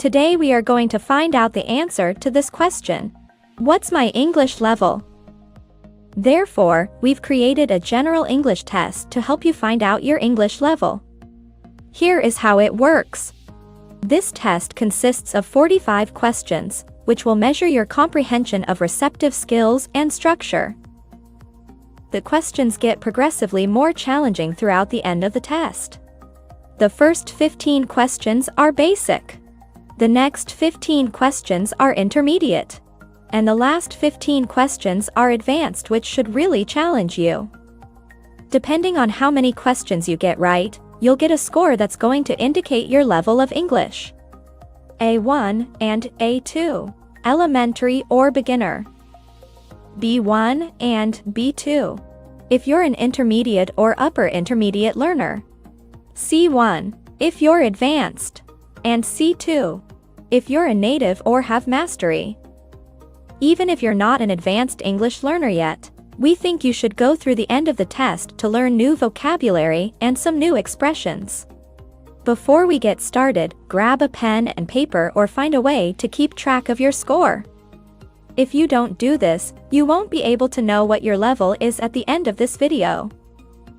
Today we are going to find out the answer to this question. What's my English level? Therefore, we've created a general English test to help you find out your English level. Here is how it works. This test consists of 45 questions, which will measure your comprehension of receptive skills and structure. The questions get progressively more challenging throughout the end of the test. The first 15 questions are basic. The next 15 questions are intermediate. And the last 15 questions are advanced, which should really challenge you. Depending on how many questions you get right, you'll get a score that's going to indicate your level of English. A1 and A2, elementary or beginner. B1 and B2, if you're an intermediate or upper intermediate learner. C1, if you're advanced. And C2, if you're a native or have mastery. Even if you're not an advanced English learner yet, we think you should go through the end of the test to learn new vocabulary and some new expressions. Before we get started, grab a pen and paper or find a way to keep track of your score. If you don't do this, you won't be able to know what your level is at the end of this video.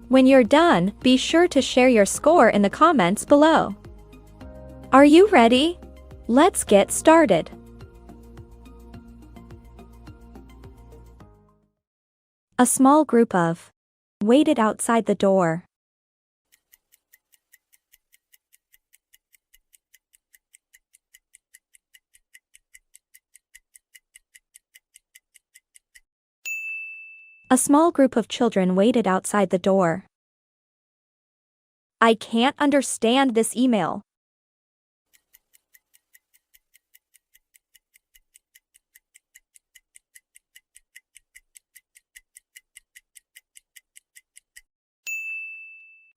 When you're done, be sure to share your score in the comments below. Are you ready? Let's get started. A small group of waited outside the door. A small group of children waited outside the door. I can't understand this email.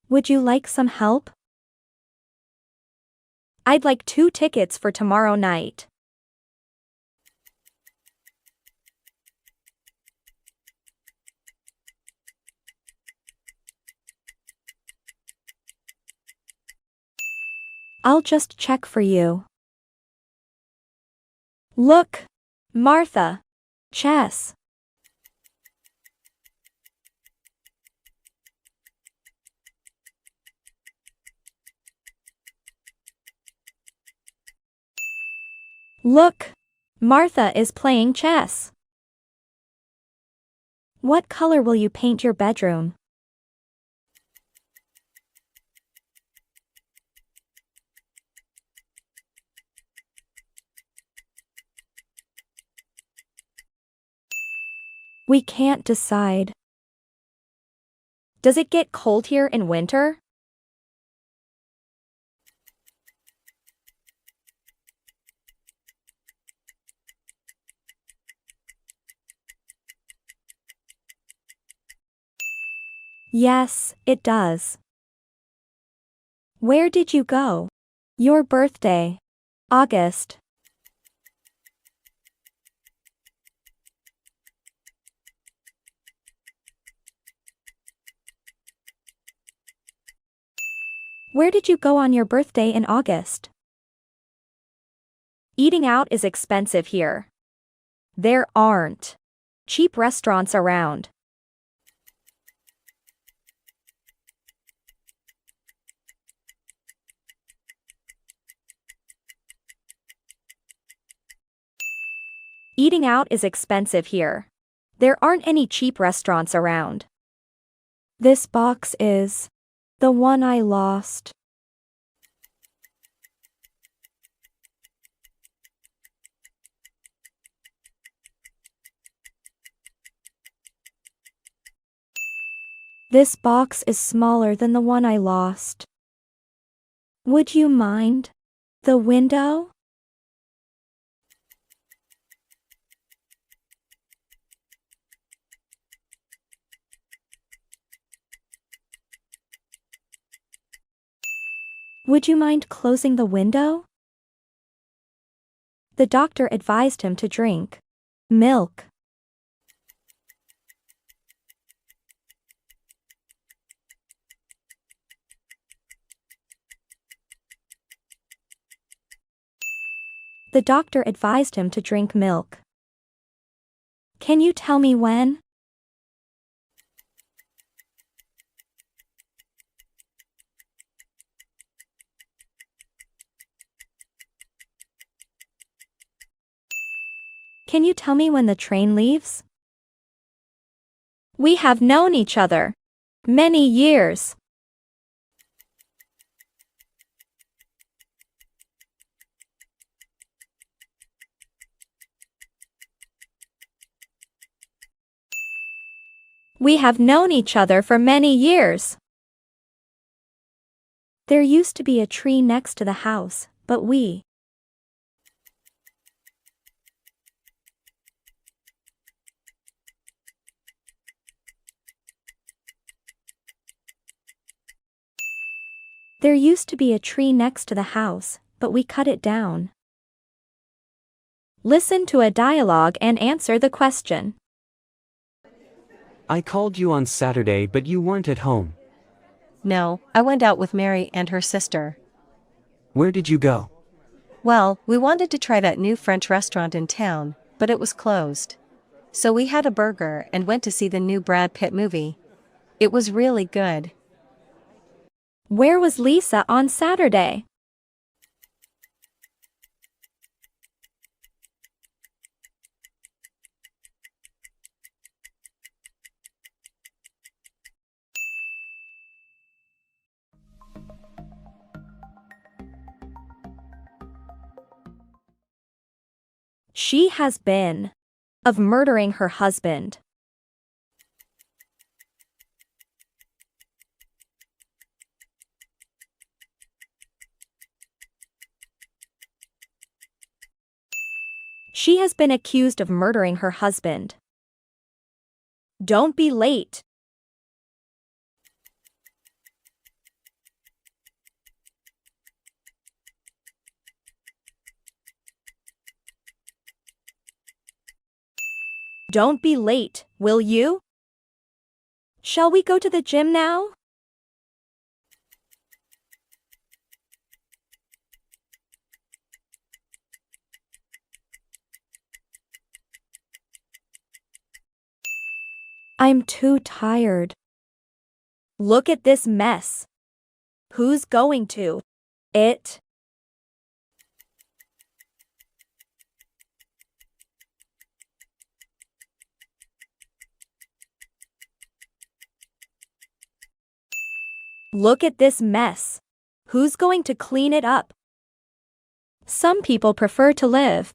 Would you like some help? I'd like 2 tickets for tomorrow night. I'll just check for you. Look, Martha. Chess. Look, Martha is playing chess. What color will you paint your bedroom? We can't decide. Does it get cold here in winter? Yes, it does. Where did you go? Your birthday. August. Where did you go on your birthday in August? Eating out is expensive here. There aren't cheap restaurants around. Eating out is expensive here. There aren't any cheap restaurants around. This box is the one I lost. This box is smaller than the one I lost. Would you mind the window? Would you mind closing the window? The doctor advised him to drink milk. The doctor advised him to drink milk. Can you tell me when? Can you tell me when the train leaves? We have known each other many years. We have known each other for many years. There used to be a tree next to the house, but we There used to be a tree next to the house, but we cut it down. Listen to a dialogue and answer the question. I called you on Saturday but you weren't at home. No, I went out with Mary and her sister. Where did you go? Well, we wanted to try that new French restaurant in town, but it was closed. So we had a burger and went to see the new Brad Pitt movie. It was really good. Where was Lisa on Saturday? She has been of murdering her husband. She has been accused of murdering her husband. Don't be late. Don't be late, will you? Shall we go to the gym now? I'm too tired. Look at this mess. Who's going to it? Look at this mess. Who's going to clean it up? Some people prefer to live.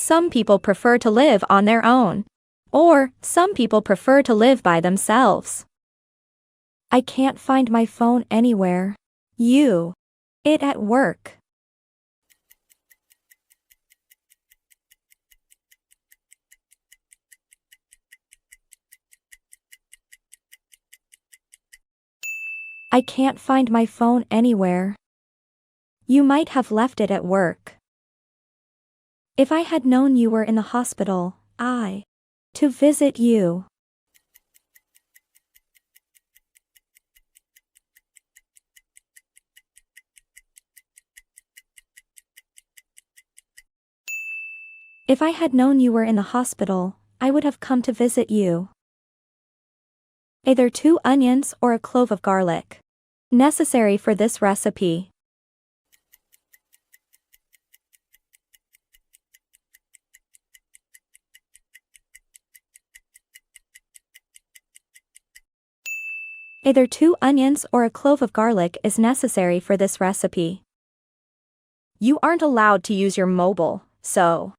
Some people prefer to live on their own. Or, some people prefer to live by themselves. I can't find my phone anywhere. It at work. I can't find my phone anywhere. You might have left it at work. If I had known you were in the hospital, to visit you. If I had known you were in the hospital, I would have come to visit you. Either 2 onions or a clove of garlic. Necessary for this recipe. Either 2 onions or a clove of garlic is necessary for this recipe. You aren't allowed to use your mobile, so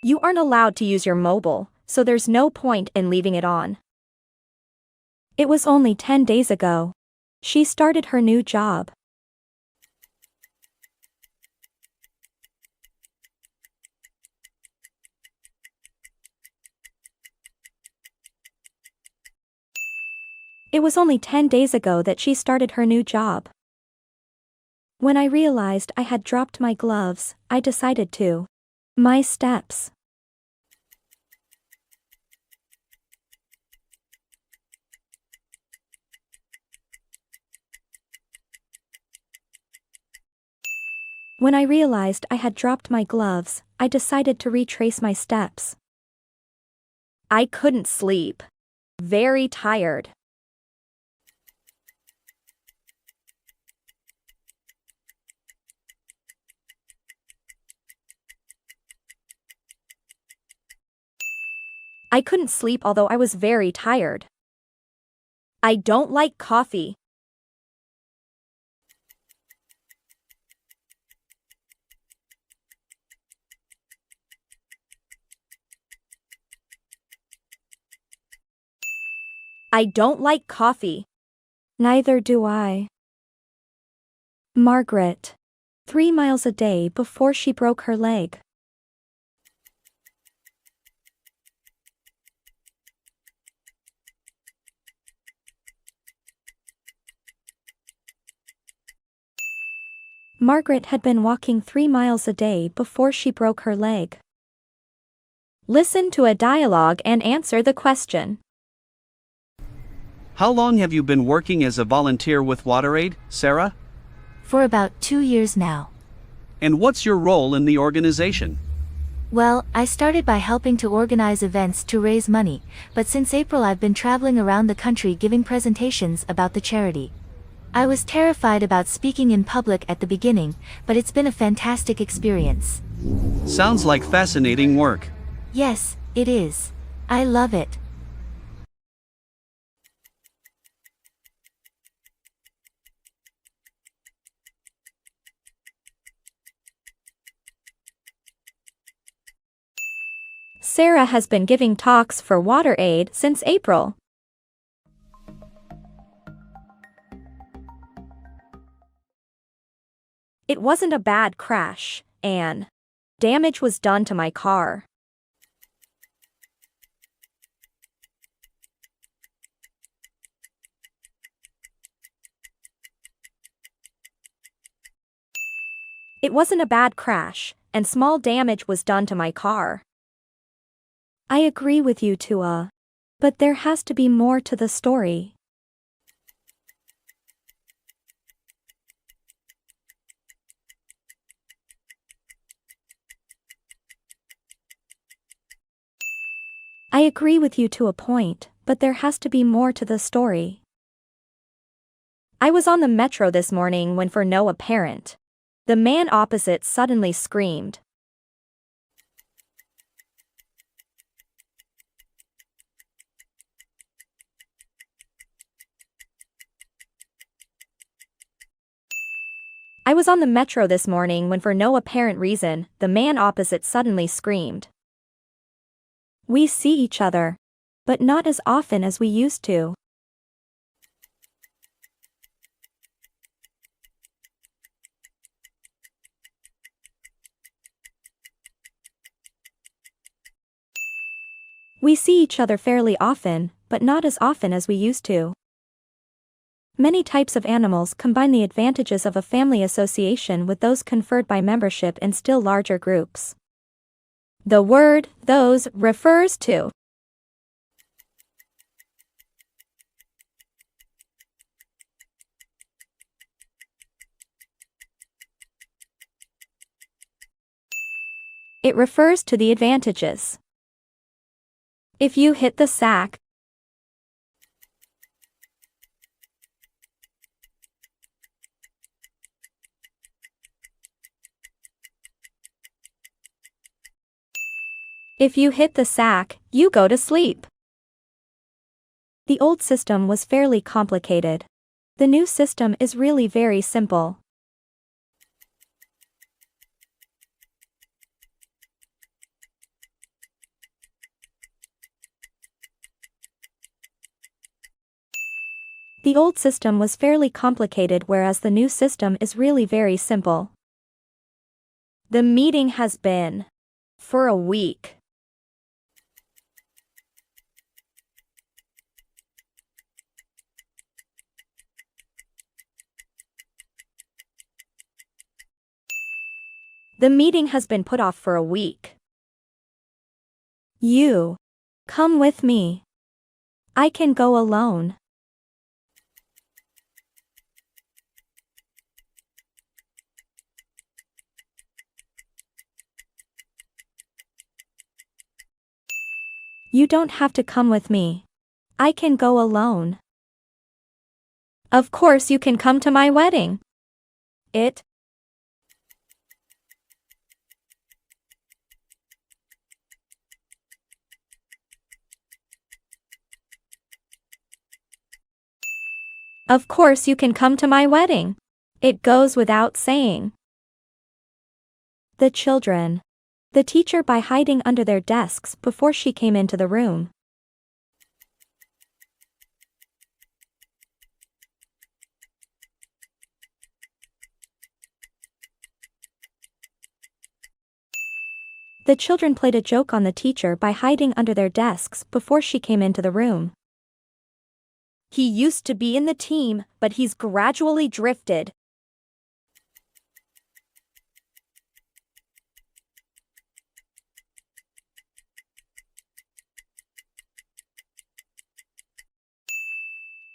you aren't allowed to use your mobile, so there's no point in leaving it on. It was only 10 days ago. She started her new job. It was only 10 days ago that she started her new job. When I realized I had dropped my gloves, I decided to my steps. When I realized I had dropped my gloves, I decided to retrace my steps. I couldn't sleep. Very tired. I couldn't sleep although I was very tired. I don't like coffee. I don't like coffee. Neither do I. Margaret. 3 miles a day before she broke her leg. Margaret had been walking 3 miles a day before she broke her leg. Listen to a dialogue and answer the question. How long have you been working as a volunteer with WaterAid, Sarah? For about 2 years now. And what's your role in the organization? Well, I started by helping to organize events to raise money, but since April I've been traveling around the country giving presentations about the charity. I was terrified about speaking in public at the beginning, but it's been a fantastic experience. Sounds like fascinating work. Yes, it is. I love it. Sarah has been giving talks for WaterAid since April. It wasn't a bad crash, Anne. Damage was done to my car. It wasn't a bad crash, and small damage was done to my car. I agree with you, Tua. But there has to be more to the story. I agree with you to a point, but there has to be more to the story. I was on the metro this morning when, for no apparent, the man opposite suddenly screamed. I was on the metro this morning when, for no apparent reason, the man opposite suddenly screamed. We see each other, but not as often as we used to. We see each other fairly often, but not as often as we used to. Many types of animals combine the advantages of a family association with those conferred by membership in still larger groups. The word "those" refers to it refers to the advantages. If you hit the sack, if you hit the sack, you go to sleep. The old system was fairly complicated. The new system is really very simple. The old system was fairly complicated, whereas the new system is really very simple. The meeting has been for a week. The meeting has been put off for a week. You. Come with me. I can go alone. You don't have to come with me. I can go alone. Of course you can come to my wedding. It. Of course you can come to my wedding. It goes without saying. The children. The teacher by hiding under their desks before she came into the room. The children played a joke on the teacher by hiding under their desks before she came into the room. He used to be in the team, but he's gradually drifted.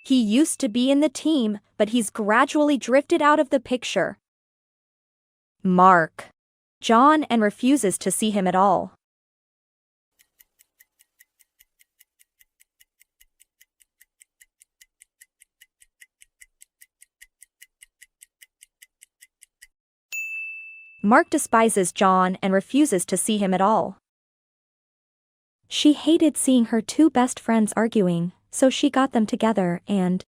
He used to be in the team, but he's gradually drifted out of the picture. Mark. John and refuses to see him at all. Mark despises John and refuses to see him at all. She hated seeing her two best friends arguing, so she got them together and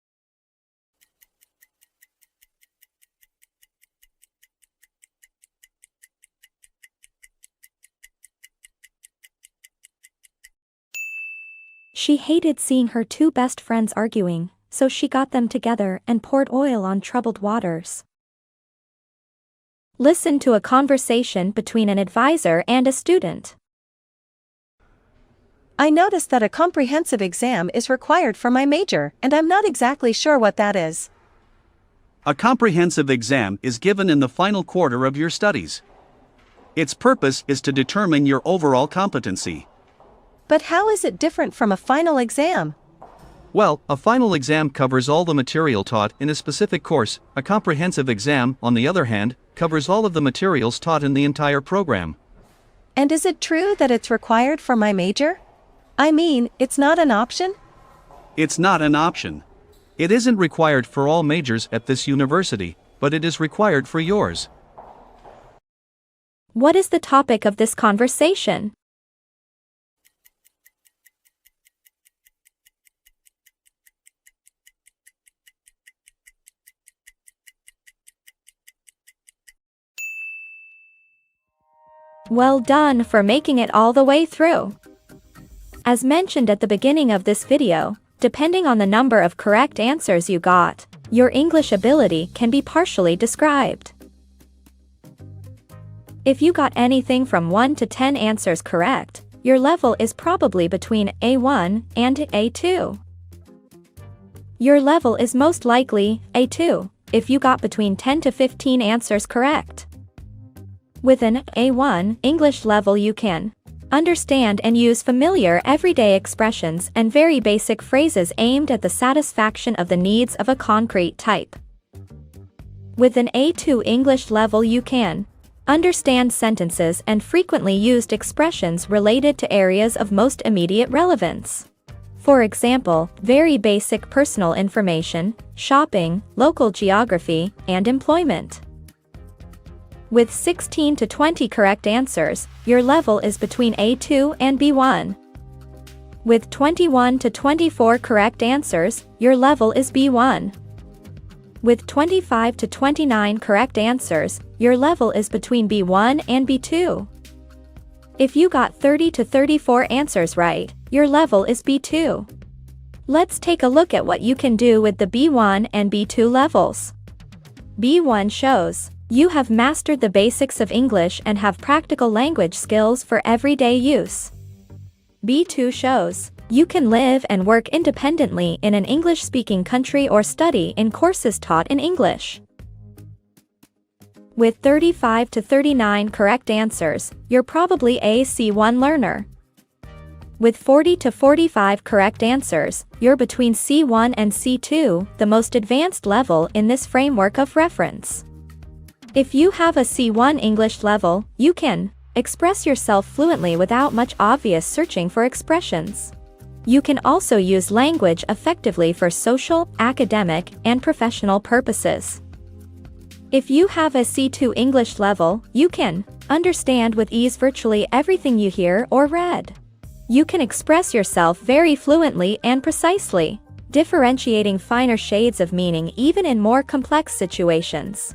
She hated seeing her two best friends arguing, so she got them together and poured oil on troubled waters. Listen to a conversation between an advisor and a student. I noticed that a comprehensive exam is required for my major, and I'm not exactly sure what that is. A comprehensive exam is given in the final quarter of your studies. Its purpose is to determine your overall competency. But how is it different from a final exam? Well, a final exam covers all the material taught in a specific course. A comprehensive exam, on the other hand, covers all of the materials taught in the entire program. And is it true that it's required for my major? I mean, it's not an option? It's not an option. It isn't required for all majors at this university, but it is required for yours. What is the topic of this conversation? Well done for making it all the way through. As mentioned at the beginning of this video, depending on the number of correct answers you got, your English ability can be partially described. If you got anything from 1 to 10 answers correct, your level is probably between A1 and A2. Your level is most likely A2 if you got between 10 to 15 answers correct. With an A1 English level, you can understand and use familiar everyday expressions and very basic phrases aimed at the satisfaction of the needs of a concrete type. With an A2 English level, you can understand sentences and frequently used expressions related to areas of most immediate relevance. For example, very basic personal information, shopping, local geography, and employment. With 16 to 20 correct answers, your level is between A2 and B1. With 21 to 24 correct answers, your level is B1. With 25 to 29 correct answers, your level is between B1 and B2. If you got 30 to 34 answers right, your level is B2. Let's take a look at what you can do with the B1 and B2 levels. B1 shows you have mastered the basics of English and have practical language skills for everyday use. B2 shows you can live and work independently in an English-speaking country or study in courses taught in English. With 35 to 39 correct answers, you're probably a C1 learner. With 40 to 45 correct answers, you're between C1 and C2, the most advanced level in this framework of reference. If you have a C1 English level, you can express yourself fluently without much obvious searching for expressions. You can also use language effectively for social, academic, and professional purposes. If you have a C2 English level, you can understand with ease virtually everything you hear or read. You can express yourself very fluently and precisely, differentiating finer shades of meaning even in more complex situations.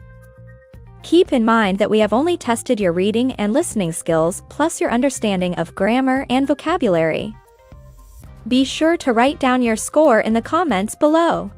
Keep in mind that we have only tested your reading and listening skills plus your understanding of grammar and vocabulary. Be sure to write down your score in the comments below.